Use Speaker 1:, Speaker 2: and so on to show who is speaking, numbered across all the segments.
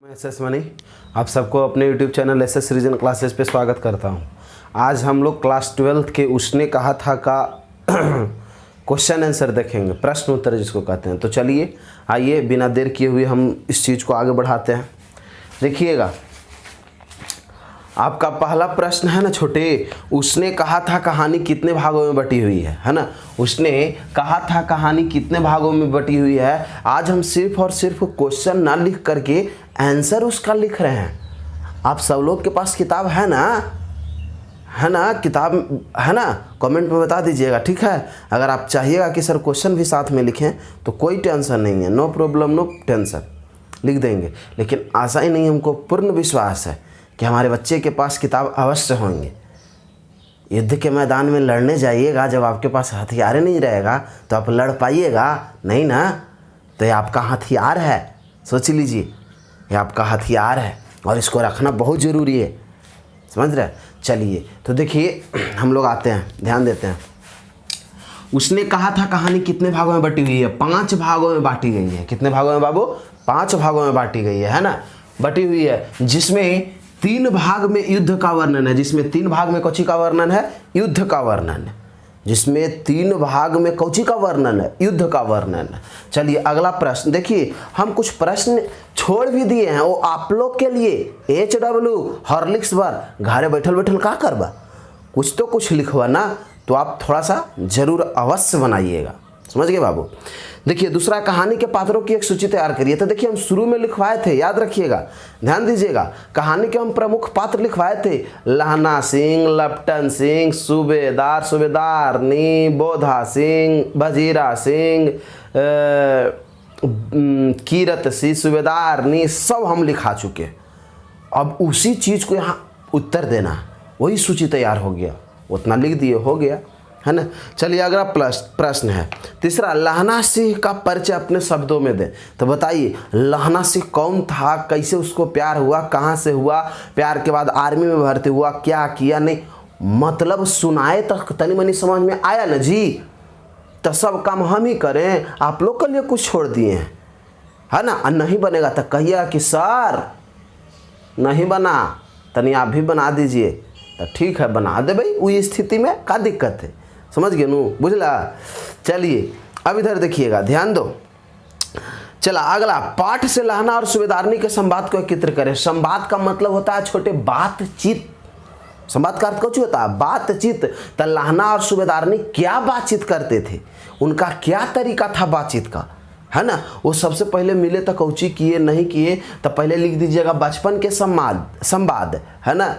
Speaker 1: मैं S money आप सबको अपने YouTube channel S reason classes पे स्वागत करता हूं। आज हम लोग क्लास 12th के उसने कहा था का क्वेश्चन आंसर देखेंगे, प्रश्न उत्तर जिसको कहते हैं। तो चलिए आइए बिना देर किए हुए हम इस चीज़ को आगे बढ़ाते हैं। देखिएगा, आपका पहला प्रश्न है ना छोटे, उसने कहा था कहानी कितने भागों में बटी हुई है ना। उसने कहा था कहानी कितने भागों में बटी हुई है। आज हम सिर्फ और सिर्फ क्वेश्चन ना लिख करके आंसर उसका लिख रहे हैं। आप सब लोग के पास किताब है ना, किताब है ना, कमेंट में बता दीजिएगा, ठीक है। अगर आप चाहिएगा कि सर क्वेश्चन भी साथ में लिखें तो कोई टेंशन नहीं है, नो प्रॉब्लम नो टेंशन, लिख देंगे। लेकिन आशा ही नहीं, हमको पूर्ण विश्वास है कि हमारे बच्चे के पास किताब अवश्य होंगे। युद्ध के मैदान में लड़ने जाइएगा, जब आपके पास हथियार नहीं रहेगा तो आप लड़ पाइएगा नहीं ना। तो ये आपका हथियार है, सोच लीजिए, ये आपका हथियार है और इसको रखना बहुत ज़रूरी है, समझ रहे। चलिए तो देखिए हम लोग आते हैं, ध्यान देते हैं। उसने कहा था कहानी कितने भागों में बटी हुई है? 5 भागों में बांटी गई है। कितने भागों में बाबू? 5 भागों में बांटी गई है ना, बटी हुई है। जिसमें 3 भाग में युद्ध का वर्णन है। जिसमें 3 भाग में कौची का वर्णन है? युद्ध का वर्णन है। जिसमें 3 भाग में कौची का वर्णन है? युद्ध का वर्णन है। चलिए अगला प्रश्न देखिए, हम कुछ प्रश्न छोड़ भी दिए हैं, वो आप लोग के लिए। HW हॉर्लिक्स बार घरे बैठल बैठल का करबा, कुछ तो कुछ लिखवा ना, तो आप थोड़ा सा जरूर अवश्य बनाइएगा, समझ गए बाबू। देखिए दूसरा, कहानी के पात्रों की एक सूची तैयार करिए। तो देखिए हम शुरू में लिखवाए थे, याद रखिएगा, ध्यान दीजिएगा। कहानी के हम प्रमुख पात्र लिखवाए थे, लहना सिंह, लपटन सिंह, सूबेदार सूबेदारनी, बोधा सिंह, बजीरा सिंह, कीरत सिंह, सूबेदारनी, सब हम लिखा चुके। अब उसी चीज़ को यहाँ उत्तर देना, वही सूची तैयार हो गया, उतना लिख दिए, हो गया, है ना। चलिए अगला प्रश्न है तीसरा, लहना सिंह का परिचय अपने शब्दों में दें। तो बताइए लहना सिंह कौन था, कैसे उसको प्यार हुआ, कहाँ से हुआ, प्यार के बाद आर्मी में भर्ती हुआ, क्या किया, नहीं मतलब सुनाए तक तनी मनी समझ में आया ना जी। तो सब काम हम ही करें, आप लोग के लिए कुछ छोड़ दिए हैं, है ना। नहीं बनेगा तो कहिए कि सर नहीं बना, तनी आप भी बना दीजिए। तो ठीक है, बना दे भाई, वही स्थिति में क्या दिक्कत है, समझ गए नू, बुझला। चलिए अब इधर देखिएगा, ध्यान दो। चला अगला, पाठ से लहना और सूबेदारनी के संवाद को एकत्र करें। संवाद का मतलब होता है छोटे बातचीत। संवाद का अर्थ कुछ होता है बातचीत। तो लहना और सूबेदारनी क्या बातचीत करते थे, उनका क्या तरीका था बातचीत का, है ना। वो सबसे पहले मिले तो कौची किए, नहीं किए, तो पहले लिख दीजिएगा बचपन के संवाद, है ना।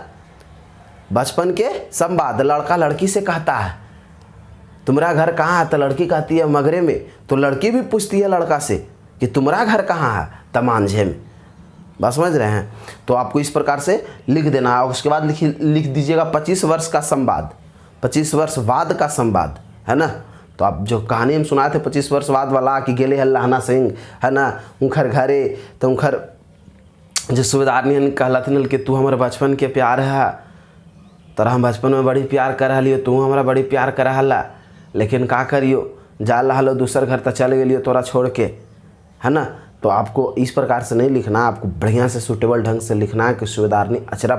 Speaker 1: बचपन के संवाद, लड़का लड़की से कहता है तुम्हारा घर कहाँ है, तो लड़की कहती है मगरे में। तो लड़की भी पूछती है लड़का से कि तुम्हारा घर कहाँ है, तो मांझे में। बस समझ रहे हैं। तो आपको इस प्रकार से लिख देना है। उसके बाद लिख दीजिएगा 25 वर्ष का संवाद, 25 वर्ष बाद का संवाद, है ना। तो आप जो कहानी हम सुनाए थे 25 वर्ष बाद वाला कि गेले है लहना सिंह, है ना, उनखर घरे, तो उनखर जो सूबेदारनी कहलथिन कि तू हमारे बचपन के प्यार है, तोरा हम बचपन में बड़ी प्यार कर रही, तू हमारा बड़ी प्यार कर रहा, लेकिन का करियो, जा रहा दूसर घर तो चल गलियो तोरा छोड़ के, है ना। तो आपको इस प्रकार से नहीं लिखना, आपको बढ़िया से सूटेबल ढंग से लिखना है कि सूबेदारनी अचरा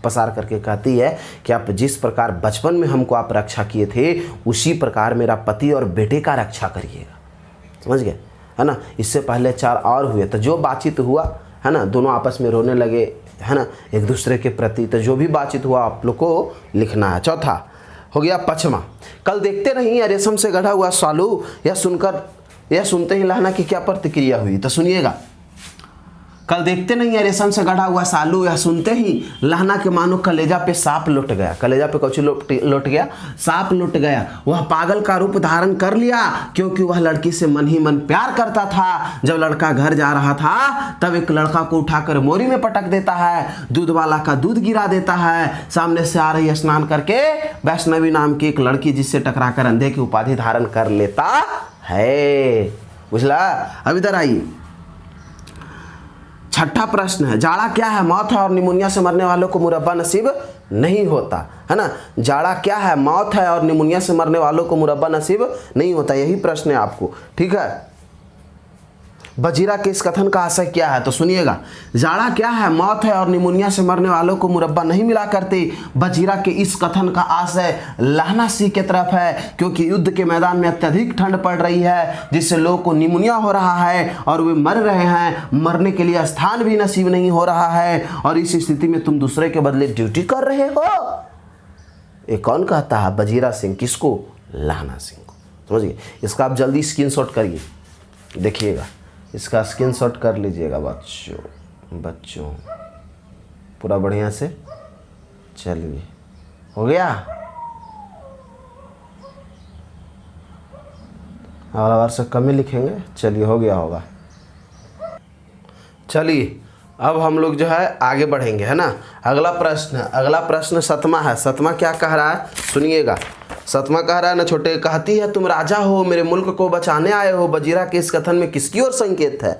Speaker 1: पसार करके कहती है कि आप जिस प्रकार बचपन में हमको आप रक्षा किए थे, उसी प्रकार मेरा पति और बेटे का रक्षा करिएगा, समझ गए, है ना। इससे पहले 4 और हुए, तो जो बातचीत हुआ, है ना, दोनों आपस में रोने लगे, है ना, एक दूसरे के प्रति। तो जो भी बातचीत हुआ आप लोग को लिखना है। चौथा हो गया पचमा, कल देखते नहीं या रेशम से गढ़ा हुआ सालू, यह सुनते ही लहना की क्या प्रतिक्रिया हुई। तो सुनिएगा, कल देखते नहीं या रेशम से गढ़ा हुआ सालू, यह सुनते ही लहना के मानो कलेजा पे सांप लौट गया। कलेजा पे कुछ लौट गया, सांप लौट गया। वह पागल का रूप धारण कर लिया, क्योंकि वह लड़की से मन ही मन प्यार करता था। जब लड़का घर जा रहा था तब एक लड़का को उठाकर मोरी में पटक देता है, दूध वाला का दूध गिरा देता है। सामने से आ रही स्नान करके वैष्णवी नाम की एक लड़की, जिससे टकराकर अंधे की उपाधि धारण कर लेता है, बुझला। अब इधर आइए, छठा प्रश्न है, जाड़ा क्या है, मौत है और निमोनिया से मरने वालों को मुरब्बा नसीब नहीं होता, है ना। जाड़ा क्या है, मौत है और निमोनिया से मरने वालों को मुरब्बा नसीब नहीं होता, यही प्रश्न है आपको, ठीक है। बजीरा के इस कथन का आशय क्या है, तो सुनिएगा। जाड़ा क्या है, मौत है, और निमोनिया से मरने वालों को मुरब्बा नहीं मिला करते। बजीरा के इस कथन का आशय लहना सिंह की तरफ है, क्योंकि युद्ध के मैदान में अत्यधिक ठंड पड़ रही है, जिससे लोगों को निमोनिया हो रहा है और वे मर रहे हैं, मरने के लिए स्थान भी नसीब नहीं हो रहा है, और इस स्थिति में तुम दूसरे के बदले ड्यूटी कर रहे हो। ये कौन कहता है? बजीरा सिंह। किसको? लहना सिंह को। समझिए। इसका आप जल्दी स्क्रीनशॉट करिए, देखिएगा, इसका स्क्रीनशॉट कर लीजिएगा बच्चों पूरा बढ़िया से। चलिए, हो गया। अगला बार से कम ही लिखेंगे। चलिए, हो गया होगा। चलिए, अब हम लोग जो है आगे बढ़ेंगे, है ना। अगला प्रश्न 7वां है। 7वां क्या कह रहा है, सुनिएगा। 7वां कह रहा है ना छोटे, कहती है तुम राजा हो, मेरे मुल्क को बचाने आए हो। बजीरा के इस कथन में किसकी ओर संकेत है?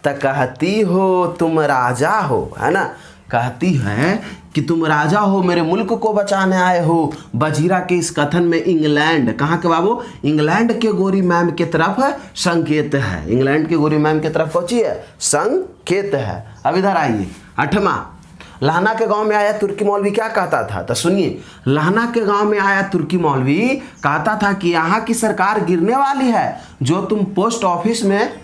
Speaker 1: तो कहती हो तुम राजा हो, है ना। कहती है कि तुम राजा हो, मेरे मुल्क को बचाने आए हो। बजीरा के इस कथन में इंग्लैंड, कहाँ के बाबू? इंग्लैंड के गोरी मैम की तरफ संकेत है। इंग्लैंड के गोरी मैम की तरफ पहुंची है, संकेत है। अब इधर आइए। 8वां, लहना के गांव में आया तुर्की मौलवी क्या कहता था? तो सुनिए। लहना के गांव में आया तुर्की मौलवी कहता था कि यहाँ की सरकार गिरने वाली है। जो तुम पोस्ट ऑफिस में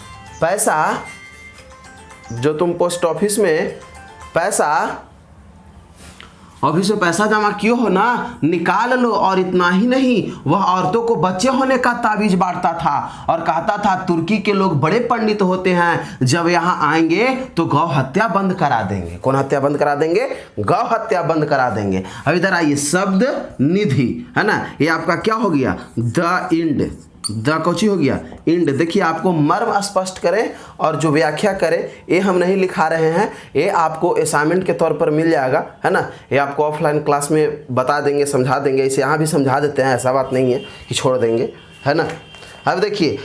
Speaker 1: पैसा जमा किए हो ना, निकाल लो। और इतना ही नहीं, वह औरतों को बच्चे होने का ताबीज बांटता था और कहता था तुर्की के लोग बड़े पंडित होते हैं, जब यहाँ आएंगे तो गौ हत्या बंद करा देंगे। कौन हत्या बंद करा देंगे? गौ हत्या बंद करा देंगे। अब इधर आइए, शब्द निधि, है ना। ये आपका क्या हो गया? The end. द कोची हो गया? इंड। देखिए, आपको मर्म स्पष्ट करें और जो व्याख्या करें, ये हम नहीं लिखा रहे हैं, ये आपको असाइनमेंट के तौर पर मिल जाएगा, है ना। ये आपको ऑफलाइन क्लास में बता देंगे, समझा देंगे। इसे यहाँ भी समझा देते हैं, ऐसा बात नहीं है कि छोड़ देंगे, है ना। अब देखिए,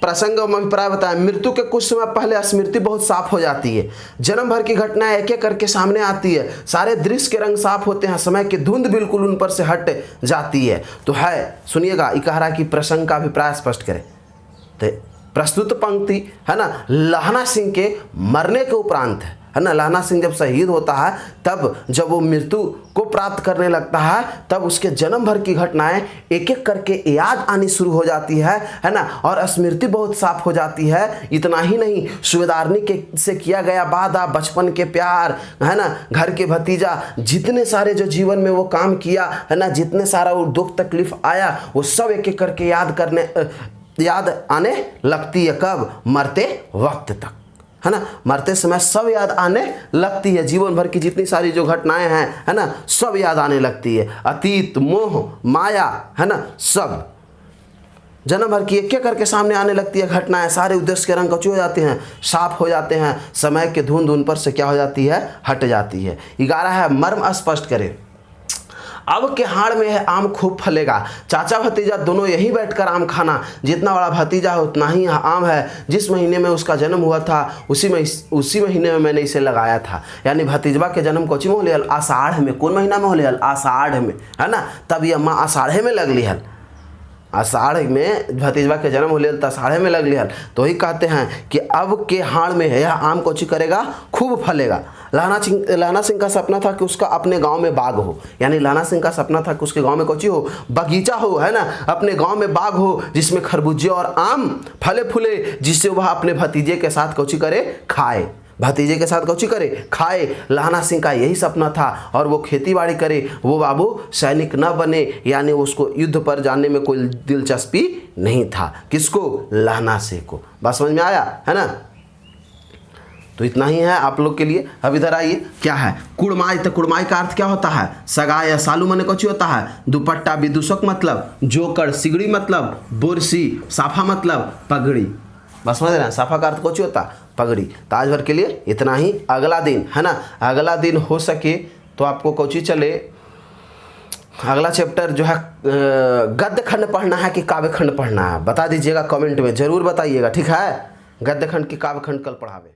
Speaker 1: प्रसंग और अभिप्राय बताएं। मृत्यु के कुछ समय पहले स्मृति बहुत साफ हो जाती है। जन्म भर की घटनाएं एक एक करके सामने आती है। सारे दृश्य के रंग साफ होते हैं। समय की धुंध बिल्कुल उन पर से हट जाती है। तो है, सुनिएगा, ये कह रहा है कि प्रसंग का अभिप्राय स्पष्ट करें। तो प्रस्तुत पंक्ति, है ना, लहना सिंह के मरने के उपरांत है ना। लहना सिंह जब शहीद होता है, तब जब वो मृत्यु को प्राप्त करने लगता है, तब उसके जन्म भर की घटनाएं एक एक करके याद आनी शुरू हो जाती है ना। और स्मृति बहुत साफ हो जाती है। इतना ही नहीं, सूबेदारनी के से किया गया वादा, बचपन के प्यार, है ना, घर के भतीजा, जितने सारे जो जीवन में वो काम किया, है ना, जितने सारा वो दुख तकलीफ आया, वो सब एक एक करके याद आने लगती है। कब? मरते वक्त तक, है ना। मरते समय सब याद आने लगती है। जीवन भर की जितनी सारी जो घटनाएं हैं, है ना, सब याद आने लगती है। अतीत, मोह, माया, है ना, सब जन्म भर की एक एक करके सामने आने लगती है घटनाएं। सारे उद्देश्य के रंग कचू हो जाते हैं, साफ हो जाते हैं। समय के धुंध उन पर से क्या हो जाती है? हट जाती है। 11 है, मर्म स्पष्ट करें। अब के हाड़ में है आम खूब फलेगा। चाचा भतीजा दोनों यहीं बैठकर आम खाना। जितना बड़ा भतीजा है उतना ही आम है। जिस महीने में उसका जन्म हुआ था उसी महीने में मैंने इसे लगाया था। यानी भतीजवा के जन्म कोची में हो लिया? आषाढ़ में। कौन महीना में हो लिया? आषाढ़ में, है ना। तब ये अम्मा आषाढ़े में लग लिहल। आषाढ़ में भतीजवा के जन्म हो लिया तो आषाढ़े में लग लिहल। तो ही कहते हैं कि अब के हाड़ में यह आम कोची करेगा? खूब फलेगा। लहना सिंह का सपना था कि उसका अपने गांव में बाग हो। यानी लहना सिंह का सपना था कि उसके गांव में कोची हो? बगीचा हो, है ना। अपने गांव में बाग हो जिसमें खरबूजे और आम फले फूले, जिससे वह अपने भतीजे के साथ कोची करे? खाए। भतीजे के साथ कोची करे? खाए। लहना सिंह का यही सपना था। और वो खेती बाड़ी करे। वो बाबू सैनिक न बने, यानी उसको युद्ध पर जाने में कोई दिलचस्पी नहीं था। किसको? लहना सिंह को। बात समझ में आया, है ना। तो इतना ही है आप लोग के लिए। अब इधर आइए, क्या है? कुड़माई। तो कुड़माई का अर्थ क्या होता है? सगा या सालू मने कुछ होता है। दुपट्टा विदूषक मतलब, जोकर सिगड़ी मतलब, बोरसी साफा मतलब पगड़ी। बस समझ रहे हैं? साफा का अर्थ कुछ होता है? पगड़ी। तो आज भर के लिए इतना ही। अगला दिन, है ना, अगला दिन हो सके तो आपको कोची चले, अगला चैप्टर जो है गद्य खंड पढ़ना है कि काव्य खंड पढ़ना है, बता दीजिएगा कमेंट में, जरूर बताइएगा, ठीक है। गद्य खंड की काव्य खंड कल पढ़ावे।